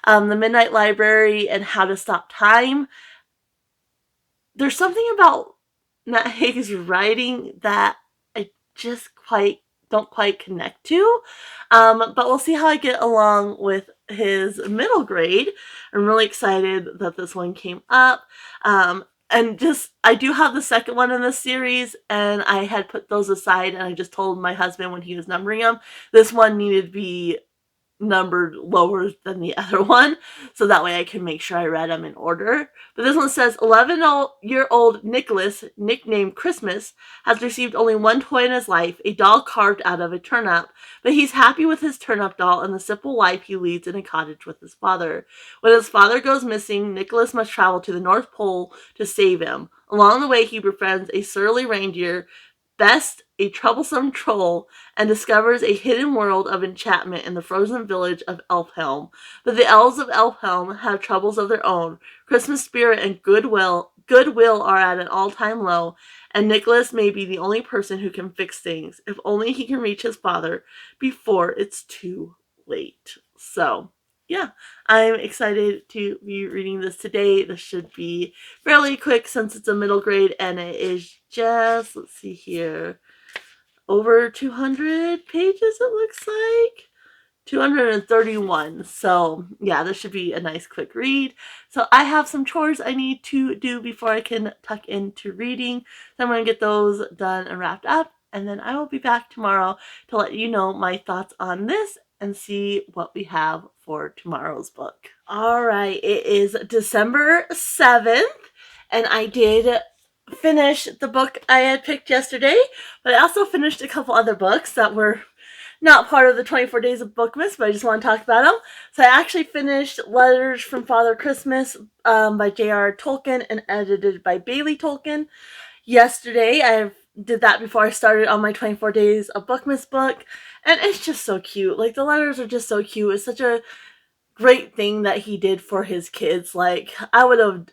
The Midnight Library and How to Stop Time. There's something about Matt Haig's writing that I just don't quite connect to. But we'll see how I get along with his middle grade. I'm really excited that this one came up. and just, I do have the second one in this series, and I had put those aside, and I just told my husband when he was numbering them, this one needed to be numbered lower than the other one, so that way I can make sure I read them in order. But this one says 11-year-old Nicholas, nicknamed Christmas, has received only one toy in his life, a doll carved out of a turnip. But he's happy with his turnip doll and the simple life he leads in a cottage with his father. When his father goes missing, Nicholas must travel to the North Pole to save him. Along the way, he befriends a surly reindeer, Best, a troublesome troll, and discovers a hidden world of enchantment in the frozen village of Elfhelm. But the elves of Elfhelm have troubles of their own. Christmas spirit and goodwill are at an all-time low, and Nicholas may be the only person who can fix things, if only he can reach his father before it's too late. So, yeah, I'm excited to be reading this today. This should be fairly quick since it's a middle grade, and it is just, let's see here, over 200 pages it looks like. 231. So yeah, this should be a nice quick read. So I have some chores I need to do before I can tuck into reading. So I'm going to get those done and wrapped up, and then I will be back tomorrow to let you know my thoughts on this and see what we have for tomorrow's book. All right, it is December 7th, and I did finish the book I had picked yesterday, but I also finished a couple other books that were not part of the 24 Days of Bookmas, but I just want to talk about them. So I actually finished Letters from Father Christmas by J.R.R. Tolkien and edited by Bailee Tolkien yesterday. I did that before I started on my 24 Days of Bookmas book, and it's just so cute. Like, the letters are just so cute. It's such a great thing that he did for his kids. Like, I would have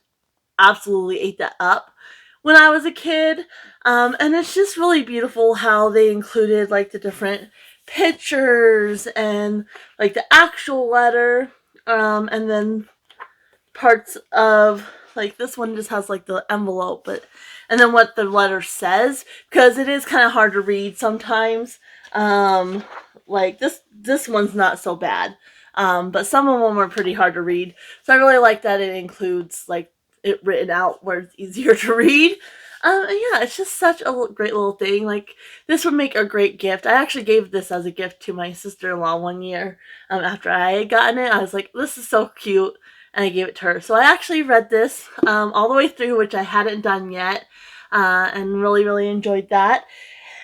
absolutely ate that up when I was a kid. And it's just really beautiful how they included like the different pictures and like the actual letter, and then parts of, like, this one just has like the envelope, and then what the letter says, because it is kind of hard to read sometimes. Like this one's not so bad, but some of them are pretty hard to read, so I really like that it includes like it written out where it's easier to read. And yeah, it's just such a great little thing. Like, this would make a great gift. I actually gave this as a gift to my sister-in-law one year. After I had gotten it, I was like, this is so cute, and I gave it to her. So I actually read this all the way through, which I hadn't done yet, and really, really enjoyed that.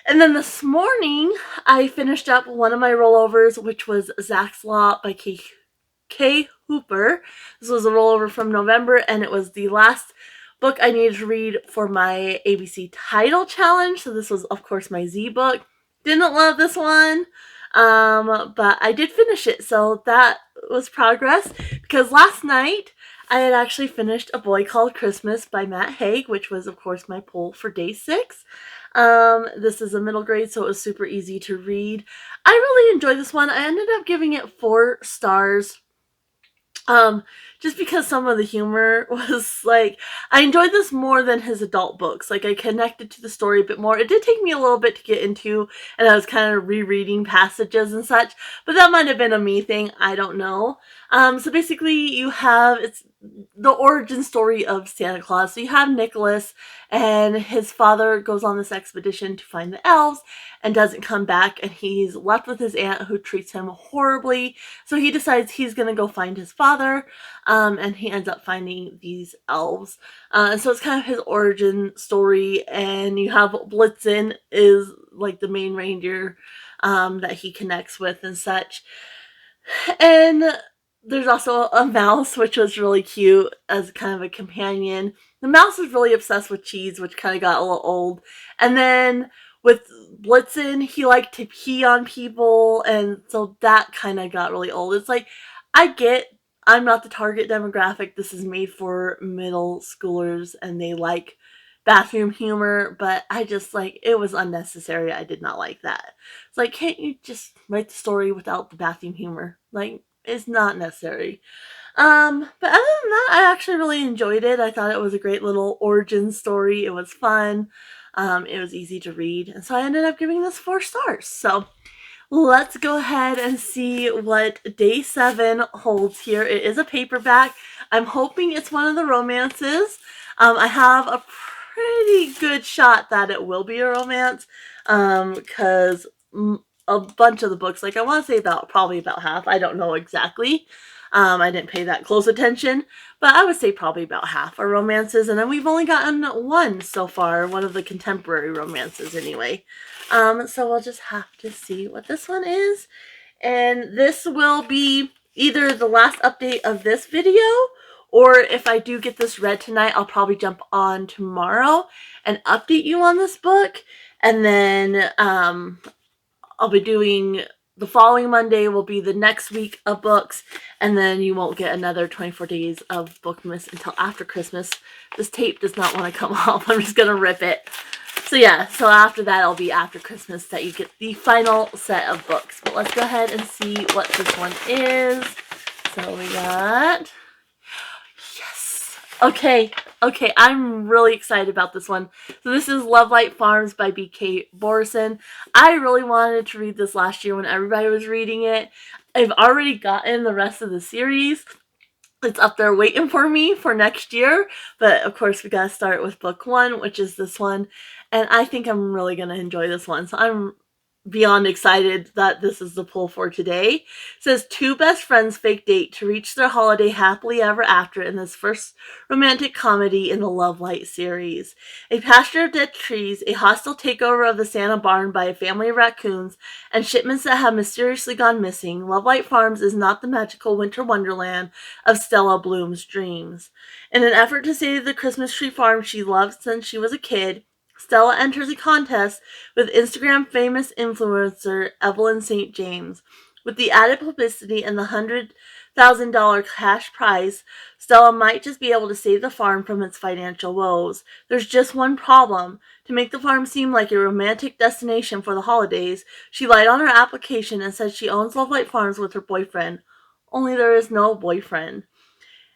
And then this morning, I finished up one of my rollovers, which was Zach's Law by K. Hooper. This was a rollover from November, and it was the last book I needed to read for my ABC title challenge. So this was, of course, my Z book. Didn't love this one, but I did finish it, so that was progress. Because last night I had actually finished A Boy Called Christmas by Matt Haig, which was, of course, my poll for day 6. This is a middle grade, so it was super easy to read. I really enjoyed this one. I ended up giving it 4 stars. Just because some of the humor was like, I enjoyed this more than his adult books. Like, I connected to the story a bit more. It did take me a little bit to get into, and I was kind of rereading passages and such, but that might have been a me thing. I don't know. So basically you have, it's the origin story of Santa Claus. So you have Nicholas, and his father goes on this expedition to find the elves and doesn't come back, and he's left with his aunt who treats him horribly. So he decides he's going to go find his father, and he ends up finding these elves. So it's kind of his origin story, and you have Blitzen is like the main reindeer that he connects with and such. And there's also a mouse, which was really cute as kind of a companion. The mouse is really obsessed with cheese, which kind of got a little old. And then with Blitzen, he liked to pee on people, and so that kind of got really old. It's like, I get I'm not the target demographic. This is made for middle schoolers, and they like bathroom humor, but I just, like, it was unnecessary. I did not like that. It's like, can't you just write the story without the bathroom humor? Like, it's not necessary. But other than that, I actually really enjoyed it. I thought it was a great little origin story. It was fun. It was easy to read. And so I ended up giving this 4 stars. So let's go ahead and see what day 7 holds here. It is a paperback. I'm hoping it's one of the romances. I have a pretty good shot that it will be a romance, because a bunch of the books, like I want to say probably about half, I don't know exactly. I didn't pay that close attention, but I would say probably about half are romances, and then we've only gotten one so far, one of the contemporary romances anyway. So we'll just have to see what this one is. And this will be either the last update of this video, or if I do get this read tonight, I'll probably jump on tomorrow and update you on this book. And then I'll be doing the following Monday will be the next week of books, and then you won't get another 24 days of Bookmas until after Christmas. This tape does not want to come off. I'm just going to rip it. So yeah, so after that, it'll be after Christmas that you get the final set of books. But let's go ahead and see what this one is. So we got... Yes! Okay, I'm really excited about this one. So this is Lovelight Farms by B.K. Borison. I really wanted to read this last year when everybody was reading it. I've already gotten the rest of the series. It's up there waiting for me for next year, but of course we gotta start with book one, which is this one, and I think I'm really gonna enjoy this one, so I'm beyond excited that this is the pull for today. It says two best friends fake date to reach their holiday happily ever after in this first romantic comedy in the Lovelights series. A pasture of dead trees, a hostile takeover of the Santa barn by a family of raccoons, and shipments that have mysteriously gone missing, Lovelight Farms is not the magical winter wonderland of Stella Bloom's dreams. In an effort to save the Christmas tree farm she loved since she was a kid, Stella enters a contest with Instagram famous influencer Evelyn St. James. With the added publicity and the $100,000 cash prize, Stella might just be able to save the farm from its financial woes. There's just one problem. To make the farm seem like a romantic destination for the holidays, she lied on her application and said she owns Lovelight Farms with her boyfriend. Only there is no boyfriend.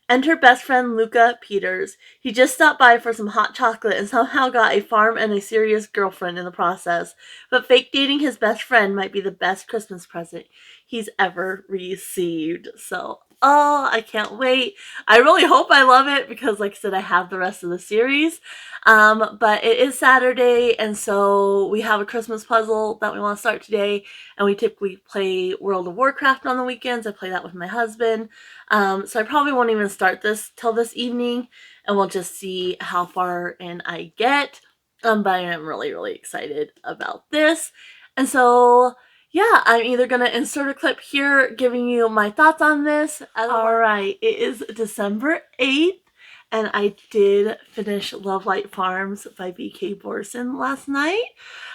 Enter best friend Luca Peters. He just stopped by for some hot chocolate and somehow got a farm and a serious girlfriend in the process. But fake dating his best friend might be the best Christmas present he's ever received. So, I can't wait. I really hope I love it because, like I said, I have the rest of the series. But it is Saturday, and so we have a Christmas puzzle that we want to start today. And we typically play World of Warcraft on the weekends. I play that with my husband. So I probably won't even start this till this evening, and we'll just see how far in I get. But I am really, really excited about this. And so, yeah, I'm either going to insert a clip here giving you my thoughts on this. Alright, it is December 8th, and I did finish Lovelight Farms by B.K. Borison last night.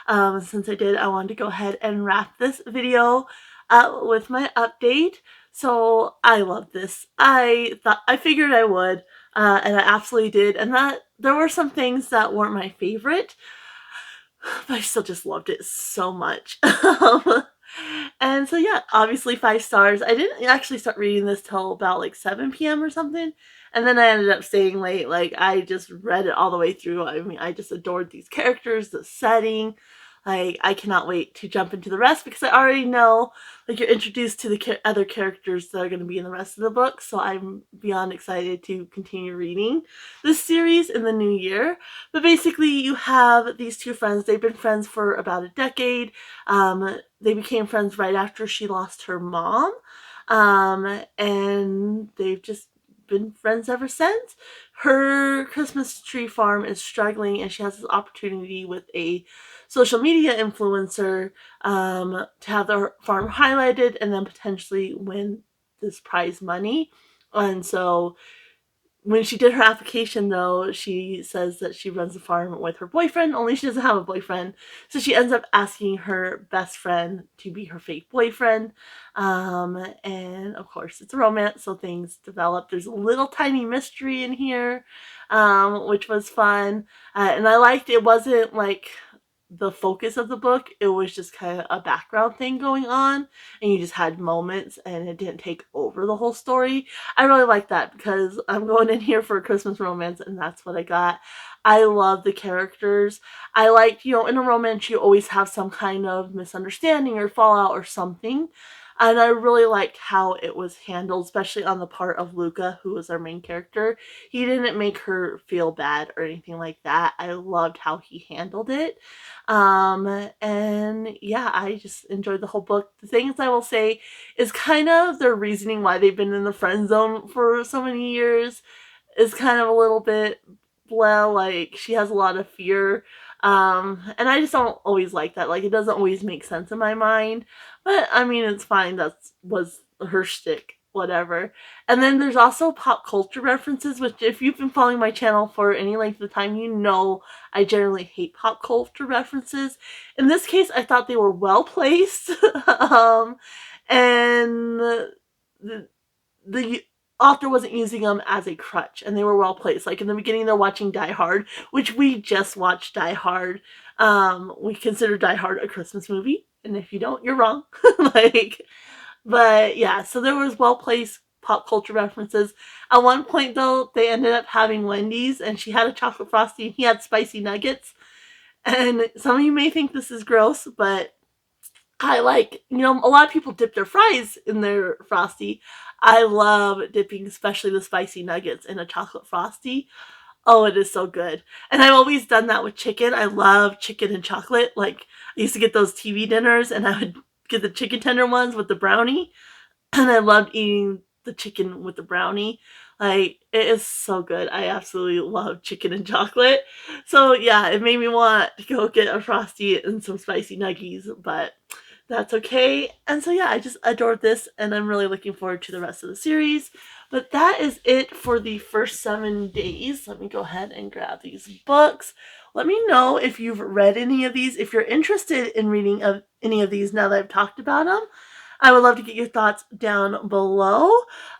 Since I did, I wanted to go ahead and wrap this video with my update. So I love this. I figured I would, and I absolutely did. And that there were some things that weren't my favorite, but I still just loved it so much. And so yeah, obviously 5 stars. I didn't actually start reading this till about like 7 p.m. or something. And then I ended up staying late. Like, I just read it all the way through. I mean, I just adored these characters, the setting. Like, I cannot wait to jump into the rest because I already know, like, you're introduced to the other characters that are going to be in the rest of the book. So I'm beyond excited to continue reading this series in the new year. But basically, you have these two friends. They've been friends for about a decade. They became friends right after she lost her mom. And they've just been friends ever since. Her Christmas tree farm is struggling, and she has this opportunity with a social media influencer to have their farm highlighted and then potentially win this prize money. And so when she did her application, though, she says that she runs the farm with her boyfriend, only she doesn't have a boyfriend. So she ends up asking her best friend to be her fake boyfriend. And of course, it's a romance, so things develop. There's a little tiny mystery in here, which was fun. And I liked it wasn't like the focus of the book. It was just kind of a background thing going on, and you just had moments and it didn't take over the whole story. I really like that because I'm going in here for a Christmas romance, and that's what I got. I love the characters. I like, in a romance you always have some kind of misunderstanding or fallout or something. And I really liked how it was handled, especially on the part of Luca, who was our main character. He didn't make her feel bad or anything like that. I loved how he handled it. And yeah, I just enjoyed the whole book. The things I will say is kind of their reasoning why they've been in the friend zone for so many years is kind of a little bit blah, like she has a lot of fear. And I just don't always like that. Like it doesn't always make sense in my mind. But I mean it's fine, that was her shtick. Whatever. And then there's also pop culture references, which if you've been following my channel for any length of time, you know I generally hate pop culture references. In this case, I thought they were well placed. And the author wasn't using them as a crutch, and they were well placed. Like in the beginning, they're watching Die Hard, which we just watched Die Hard. We consider Die Hard a Christmas movie, and if you don't, you're wrong. Like, but yeah, so there was well placed pop culture references. At one point, though, they ended up having Wendy's, and she had a chocolate frosty, and he had spicy nuggets. And some of you may think this is gross, but I like, a lot of people dip their fries in their frosty. I love dipping, especially the spicy nuggets, in a chocolate frosty. Oh, it is so good. And I've always done that with chicken. I love chicken and chocolate. Like, I used to get those TV dinners, and I would get the chicken tender ones with the brownie. And I loved eating the chicken with the brownie. Like, it is so good. I absolutely love chicken and chocolate. So, yeah, it made me want to go get a frosty and some spicy nuggies, but that's okay. And so yeah, I just adored this, and I'm really looking forward to the rest of the series. But that is it for the first 7 days. Let me go ahead and grab these books. Let me know if you've read any of these, if you're interested in reading of any of these now that I've talked about them. I would love to get your thoughts down below.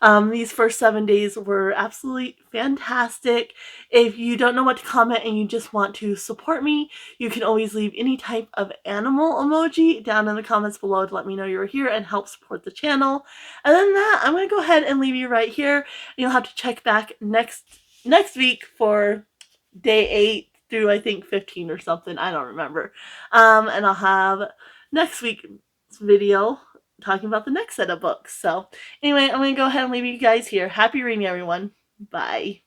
These first 7 days were absolutely fantastic. If you don't know what to comment and you just want to support me, you can always leave any type of animal emoji down in the comments below to let me know you're here and help support the channel. And then that, I'm going to go ahead and leave you right here. You'll have to check back next week for day 8 through I think 15 or something. I don't remember. And I'll have next week's video talking about the next set of books. So anyway, I'm going to go ahead and leave you guys here. Happy reading, everyone. Bye.